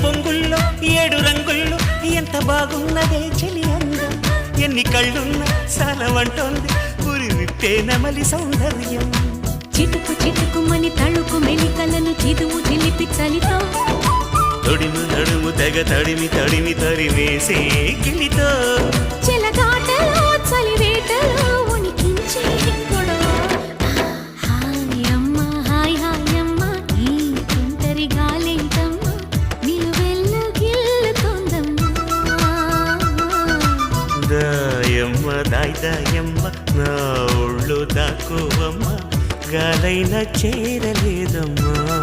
పొంగుల్లో 7 రంగుల్లో ఎంత బాగున్నదే చెలి అందం ఎన్ని కళ్ళున్నా సాలవంటోంది పురి విప్పే నమలి సౌందర్యం చిటుకు చిటుకుమని తళుకు మెలికలను చిదువు చిలిపి చలితో తొడిము నడుము తెగ తడిమి తడిమి తరివేసే గిలితో చెలగాటలో చలివేటలో ఉనికించే గొడవ హాయమ్మ హాయ్ హాయమ్మ ఈ తుంటరి గాలేంటమ్మ నిలువెల్ల గిల్లుతోందమ్మా దాయమ్మ దాయ్ దాయమ్మ నా ఒళ్ళు దాకోవమ్మ గాలైనా చేరలేదమ్మా